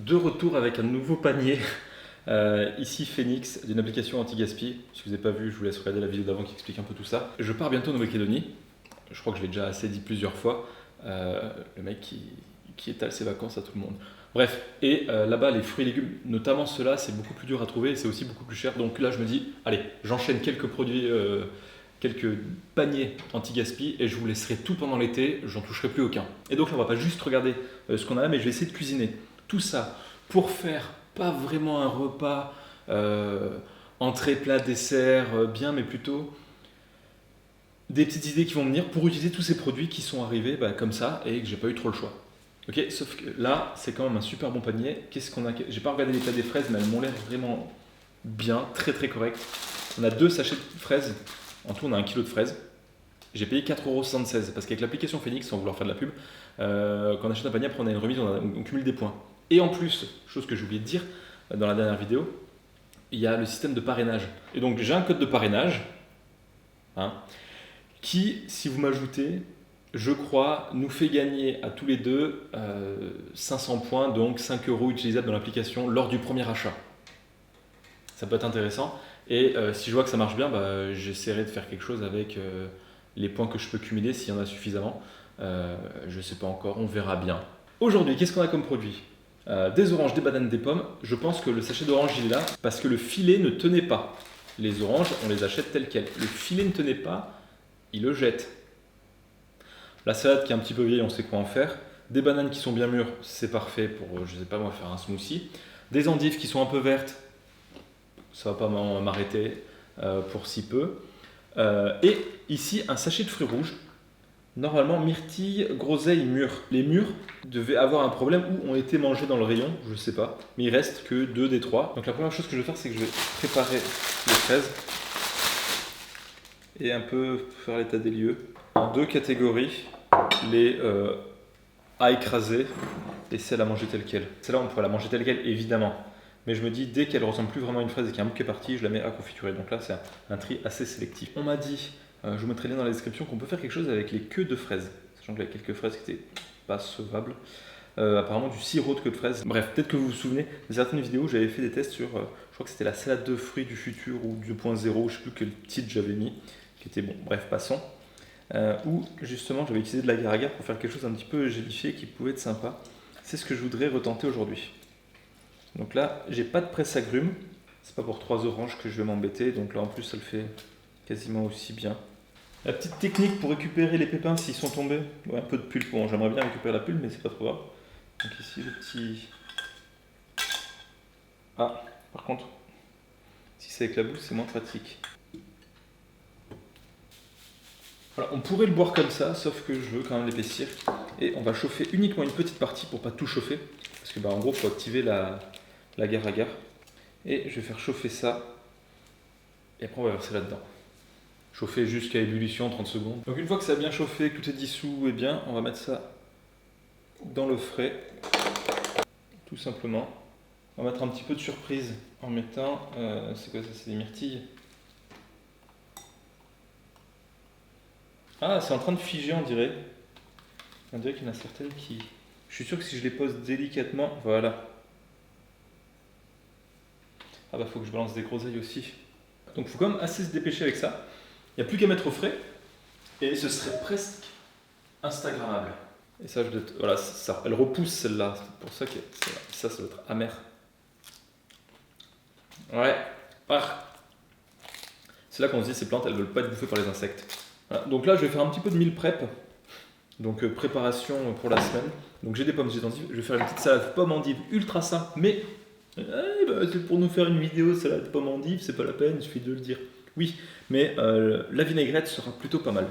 de retour avec un nouveau panier. Ici Phoenix, d'une application anti-gaspi. Si vous n'avez pas vu, je vous laisse regarder la vidéo d'avant qui explique un peu tout ça. Je pars bientôt en Nouvelle-Calédonie. Je crois que je l'ai déjà assez dit plusieurs fois. Le mec qui étale ses vacances à tout le monde. Bref, et là-bas, les fruits et légumes, notamment ceux-là, c'est beaucoup plus dur à trouver et c'est aussi beaucoup plus cher. Donc là, je me dis, allez, j'enchaîne quelques produits, quelques paniers anti-gaspi et je vous laisserai tout pendant l'été, j'en toucherai plus aucun. Et donc là, on va pas juste regarder ce qu'on a là, mais je vais essayer de cuisiner tout ça pour faire pas vraiment un repas entrée, plat, dessert, bien, mais plutôt des petites idées qui vont venir pour utiliser tous ces produits qui sont arrivés comme ça et que j'ai pas eu trop le choix. Ok, sauf que là, c'est quand même un super bon panier. Qu'est-ce qu'on a? J'ai pas regardé l'état des fraises, mais elles m'ont l'air vraiment bien, très très correct. On a 2 sachets de fraises. En tout, on a 1 kg de fraises. J'ai payé 4,76 € parce qu'avec l'application Phoenix, sans vouloir faire de la pub, quand on achète un panier, après on a une remise, on cumule des points. Et en plus, chose que j'ai oublié de dire dans la dernière vidéo, il y a le système de parrainage. Et donc j'ai un code de parrainage qui, si vous m'ajoutez, je crois, nous fait gagner à tous les deux 500 points, donc 5 € utilisables dans l'application lors du premier achat. Ça peut être intéressant. Et si je vois que ça marche bien, j'essaierai de faire quelque chose avec les points que je peux cumuler s'il y en a suffisamment. Je ne sais pas encore, on verra bien. Aujourd'hui, qu'est-ce qu'on a comme produit? Des oranges, des bananes, des pommes. Je pense que le sachet d'orange il est là parce que le filet ne tenait pas. Les oranges, on les achète telles quelles. Le filet ne tenait pas, il le jette. La salade qui est un petit peu vieille, on sait quoi en faire. Des bananes qui sont bien mûres, c'est parfait pour, je sais pas moi, faire un smoothie. Des endives qui sont un peu vertes, ça va pas m'arrêter pour si peu. Et ici, un sachet de fruits rouges. Normalement, myrtille, groseille, mûre. Les mûres devaient avoir un problème ou ont été mangés dans le rayon, je sais pas. Mais il reste que 2 des 3. Donc la première chose que je vais faire, c'est que je vais préparer les fraises et un peu faire l'état des lieux. En 2 catégories, les à écraser et celles à manger telle quelle. Celle-là, on pourrait la manger telle quelle, évidemment. Mais je me dis, dès qu'elle ressemble plus vraiment à une fraise et qu'il y a un bout qui est parti, je la mets à confiturer. Donc là, c'est un tri assez sélectif. On m'a dit, je vous mettrai le lien dans la description, qu'on peut faire quelque chose avec les queues de fraises. Sachant qu'il y a quelques fraises qui n'étaient pas sauvables. Apparemment du sirop de queue de fraise. Bref, peut-être que vous vous souvenez de certaines vidéos où j'avais fait des tests sur, je crois que c'était la salade de fruits du futur ou 2.0, je ne sais plus quel titre j'avais mis, qui était bon. Bref, passons. Où justement j'avais utilisé de l'agar-agar pour faire quelque chose un petit peu gélifié qui pouvait être sympa. C'est ce que je voudrais retenter aujourd'hui. Donc là, j'ai pas de presse-agrumes. C'est pas pour 3 oranges que je vais m'embêter. Donc là, en plus, ça le fait quasiment aussi bien. La petite technique pour récupérer les pépins s'ils sont tombés. Ouais, un peu de pulpe. Bon, j'aimerais bien récupérer la pulpe, mais c'est pas trop grave. Donc ici, le petit... Ah, par contre, si c'est avec la bouche, c'est moins pratique. Voilà, on pourrait le boire comme ça, sauf que je veux quand même l'épaissir. Et on va chauffer uniquement une petite partie pour pas tout chauffer. Parce que en gros, il faut activer l'agar-agar. Et je vais faire chauffer ça. Et après, on va verser là-dedans. Chauffer jusqu'à ébullition, 30 secondes. Donc une fois que ça a bien chauffé, que tout est dissous et bien, on va mettre ça dans le frais. Tout simplement. On va mettre un petit peu de surprise en mettant... c'est quoi ça? C'est des myrtilles. Ah, c'est en train de figer, on dirait. On dirait qu'il y en a certaines qui... Je suis sûr que si je les pose délicatement... Voilà. Ah faut que je balance des groseilles aussi. Donc il faut quand même assez se dépêcher avec ça. Il n'y a plus qu'à mettre au frais. Et ce serait presque instagrammable. Et ça, voilà, ça, elle repousse celle-là. C'est pour ça que ça doit être amer. Ouais. Ah. C'est là qu'on se dit ces plantes, elles ne veulent pas être bouffées par les insectes. Voilà. Donc là, je vais faire un petit peu de meal prep. Donc préparation pour la semaine. Donc j'ai des pommes, j'ai des endives. Je vais faire une petite salade pomme endive ultra simple, mais c'est pour nous faire une vidéo salade pomme endive, c'est pas la peine, il suffit de le dire. Oui, mais la vinaigrette sera plutôt pas mal.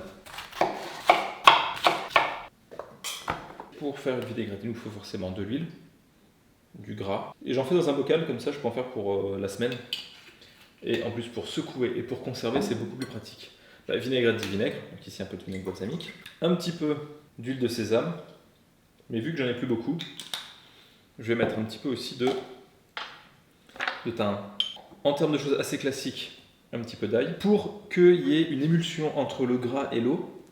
Pour faire une vinaigrette, il nous faut forcément de l'huile, du gras. Et j'en fais dans un bocal, comme ça je peux en faire pour la semaine. Et en plus pour secouer et pour conserver, c'est beaucoup plus pratique. La vinaigrette du vinaigre, donc ici un peu de vinaigre balsamique. Un petit peu d'huile de sésame. Mais vu que j'en ai plus beaucoup, je vais mettre un petit peu aussi de thym. En termes de choses assez classiques, un petit peu d'ail. Pour qu'il y ait une émulsion entre le gras et l'eau,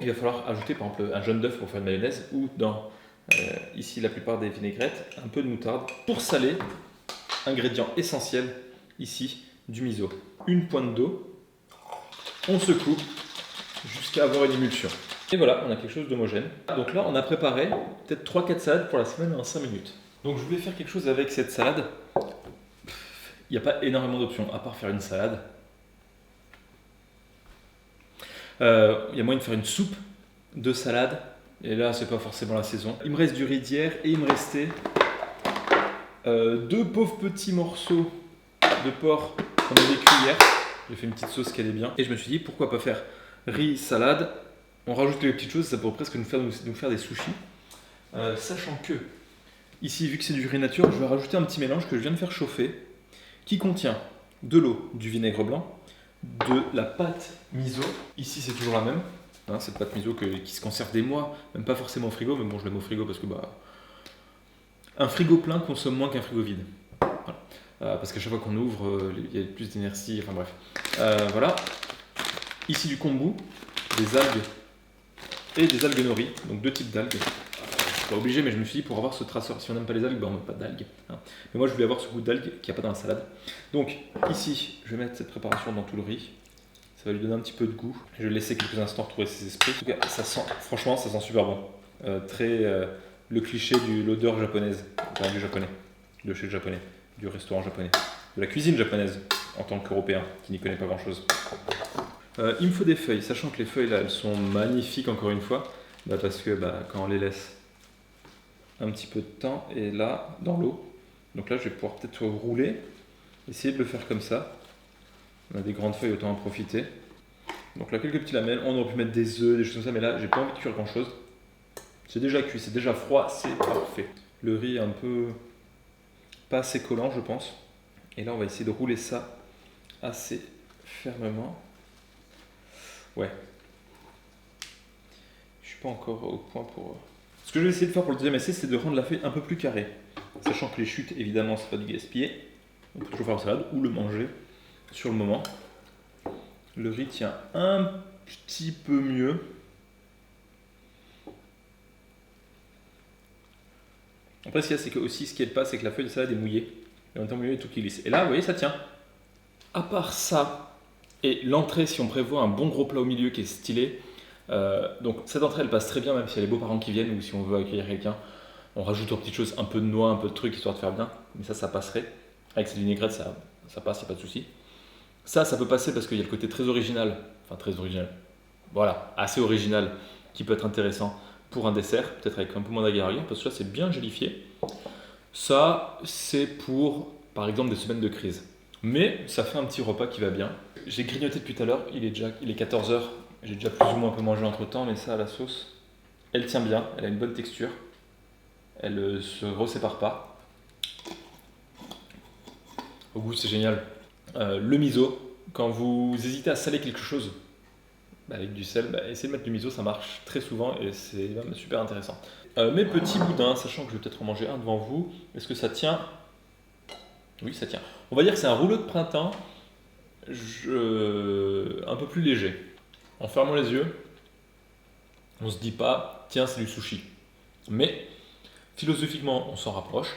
il va falloir ajouter par exemple un jaune d'œuf pour faire une mayonnaise ou dans Ici, la plupart des vinaigrettes, un peu de moutarde. Pour saler, ingrédient essentiel, ici, du miso. Une pointe d'eau, on secoue jusqu'à avoir une émulsion. Et voilà, on a quelque chose d'homogène. Donc là, on a préparé peut-être 3-4 salades pour la semaine en 5 minutes. Donc je voulais faire quelque chose avec cette salade. Il n'y a pas énormément d'options, à part faire une salade. Il y a moyen de faire une soupe de salade. Et là, c'est pas forcément la saison. Il me reste du riz d'hier et il me restait 2 pauvres petits morceaux de porc qu'on avait cuit hier. J'ai fait une petite sauce qui allait bien. Et je me suis dit, pourquoi pas faire riz, salade. On rajoute les petites choses, ça pourrait presque nous faire des sushis. Sachant que, ici, vu que c'est du riz nature, je vais rajouter un petit mélange que je viens de faire chauffer, qui contient de l'eau, du vinaigre blanc, de la pâte miso. Ici, c'est toujours la même. Hein, cette pâte miso qui se conserve des mois, même pas forcément au frigo, mais bon, je la mets au frigo parce que un frigo plein consomme moins qu'un frigo vide. Voilà. Parce qu'à chaque fois qu'on ouvre, il y a plus d'inertie, enfin bref. Voilà. Ici du kombu, des algues et des algues nori, donc 2 types d'algues. Pas obligé, mais je me suis dit pour avoir ce traceur, si on n'aime pas les algues, on ne met pas d'algues. Hein. Mais moi je voulais avoir ce goût d'algues qu'il n'y a pas dans la salade. Donc ici, je vais mettre cette préparation dans tout le riz. Ça va lui donner un petit peu de goût. Je vais le laisser quelques instants retrouver ses esprits. En tout cas, ça sent, franchement, ça sent super bon. Le cliché de l'odeur japonaise, enfin, du japonais, de chez le japonais, du restaurant japonais, de la cuisine japonaise en tant qu'Européen qui n'y connaît pas grand-chose. Il me faut des feuilles, sachant que les feuilles là, elles sont magnifiques encore une fois, parce que quand on les laisse un petit peu de temps et là dans l'eau, donc là je vais pouvoir peut-être rouler, essayer de le faire comme ça. On a des grandes feuilles, autant en profiter. Donc là quelques petits lamelles, on aurait pu mettre des œufs, des choses comme ça, mais là j'ai pas envie de cuire grand chose. C'est déjà cuit, c'est déjà froid, c'est parfait. Le riz est un peu pas assez collant je pense. Et là on va essayer de rouler ça assez fermement. Ouais. Je suis pas encore au point pour... Ce que je vais essayer de faire pour le deuxième essai, c'est de rendre la feuille un peu plus carrée. Sachant que les chutes, évidemment, c'est pas du gaspiller. On peut toujours faire en salade ou le manger sur le moment. Le riz tient un petit peu mieux. Après, ce qu'il y a, c'est que aussi, ce qui aide pas, c'est que la feuille de salade est mouillée. Et en temps mouillé, tout qui glisse. Et là, vous voyez, ça tient. À part ça, et l'entrée, si on prévoit un bon gros plat au milieu qui est stylé, donc cette entrée elle passe très bien même s'il y a les beaux-parents qui viennent ou si on veut accueillir quelqu'un, on rajoute aux petites choses un peu de noix, un peu de trucs histoire de faire bien, mais ça passerait. Avec cette vinaigrette ça passe, il n'y a pas de souci. Ça peut passer parce qu'il y a le côté très original, voilà, assez original, qui peut être intéressant pour un dessert, peut-être avec un peu moins d'agarrière, parce que là c'est bien gélifié. Ça c'est pour par exemple des semaines de crise. Mais ça fait un petit repas qui va bien. J'ai grignoté depuis tout à l'heure, il est 14h. J'ai déjà plus ou moins un peu mangé entre temps, mais ça, la sauce, elle tient bien, elle a une bonne texture. Elle ne se resépare pas. Au goût, c'est génial. Le miso, quand vous hésitez à saler quelque chose avec du sel, essayez de mettre du miso, ça marche très souvent et c'est même super intéressant. Mes petits boudins, sachant que je vais peut-être en manger un devant vous, est-ce que ça tient ? Oui, ça tient. On va dire que c'est un rouleau de printemps un peu plus léger. En fermant les yeux, on se dit pas, tiens, c'est du sushi. Mais philosophiquement, on s'en rapproche.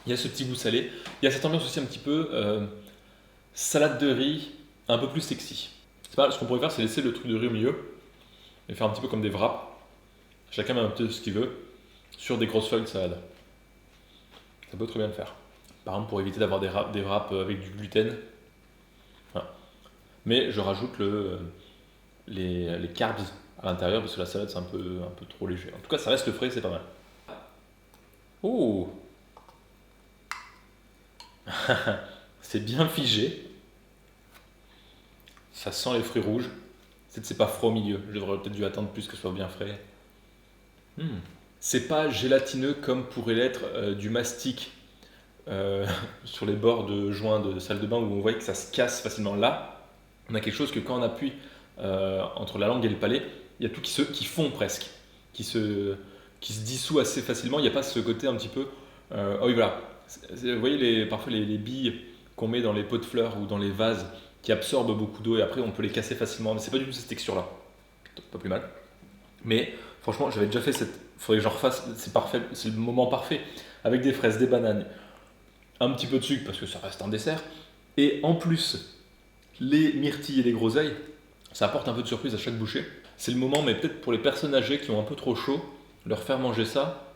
Il y a ce petit goût salé. Il y a cette ambiance aussi un petit peu salade de riz, un peu plus sexy. C'est pas, ce qu'on pourrait faire, c'est laisser le truc de riz au milieu et faire un petit peu comme des wraps. Chacun met un peu ce qu'il veut sur des grosses feuilles de salade. Ça peut très bien le faire. Par exemple, pour éviter d'avoir des wraps avec du gluten. Voilà. Mais je rajoute les carbs à l'intérieur parce que la salade c'est un peu trop léger. En tout cas, ça reste frais, c'est pas mal. Oh, c'est bien figé. Ça sent les fruits rouges. C'est pas froid au milieu. J'aurais peut-être dû attendre plus que ce soit bien frais. C'est pas gélatineux comme pourrait l'être du mastic sur les bords de joints de salle de bain où on voit que ça se casse facilement. Là, on a quelque chose que quand on appuie entre la langue et le palais, il y a tout qui fond presque, qui se dissout assez facilement. Il n'y a pas ce côté un petit peu... oh oui, voilà. Vous voyez parfois les billes qu'on met dans les pots de fleurs ou dans les vases qui absorbent beaucoup d'eau et après on peut les casser facilement. Mais c'est pas du tout cette texture-là. Pas plus mal. Mais franchement, j'avais déjà fait faudrait que j'en refasse, c'est parfait, c'est le moment parfait. Avec des fraises, des bananes, un petit peu de sucre parce que ça reste un dessert. Et en plus, les myrtilles et les groseilles, ça apporte un peu de surprise à chaque bouchée. C'est le moment, mais peut-être pour les personnes âgées qui ont un peu trop chaud, leur faire manger ça,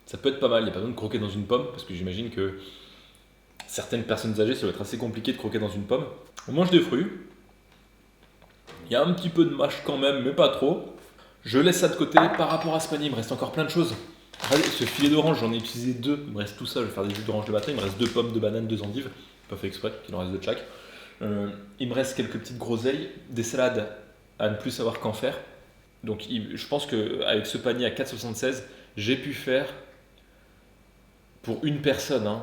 ça peut être pas mal. Il n'y a pas besoin de croquer dans une pomme, parce que j'imagine que certaines personnes âgées, ça doit être assez compliqué de croquer dans une pomme. On mange des fruits. Il y a un petit peu de mâche quand même, mais pas trop. Je laisse ça de côté. Par rapport à ce panier, il me reste encore plein de choses. Regardez, ce filet d'orange, j'en ai utilisé 2. Il me reste tout ça, je vais faire des jus d'orange le matin. Il me reste 2 pommes, 2 bananes, 2 endives. Pas fait exprès, qu'il en reste 2 de chaque. Il me reste quelques petites groseilles, des salades à ne plus savoir qu'en faire. Donc je pense qu'avec ce panier à 4,76, j'ai pu faire pour une personne, hein,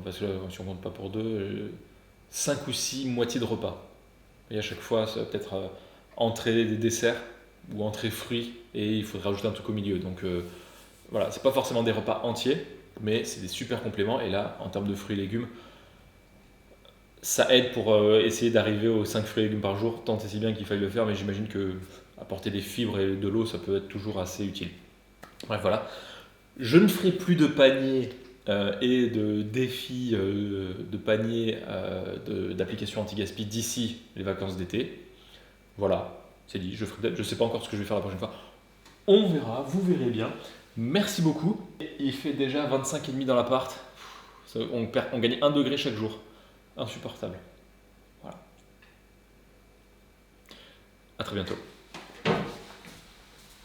parce que là, si on ne compte pas pour deux, 5 ou 6 moitiés de repas. Et à chaque fois, ça va peut-être entrée des desserts ou entrée fruits, et il faudra rajouter un truc au milieu. Donc voilà, c'est pas forcément des repas entiers, mais c'est des super compléments. Et là, en termes de fruits et légumes, ça aide pour essayer d'arriver aux 5 fruits et légumes par jour, tant et si bien qu'il faille le faire, mais j'imagine que apporter des fibres et de l'eau, ça peut être toujours assez utile. Bref, voilà. Je ne ferai plus de paniers et de défis de paniers d'applications anti-gaspi d'ici les vacances d'été. Voilà, c'est dit. Je ne sais pas encore ce que je vais faire la prochaine fois. On verra, vous verrez bien. Merci beaucoup. Il fait déjà 25,5 dans l'appart. On gagne 1 degré chaque jour. Insupportable. Voilà. À très bientôt.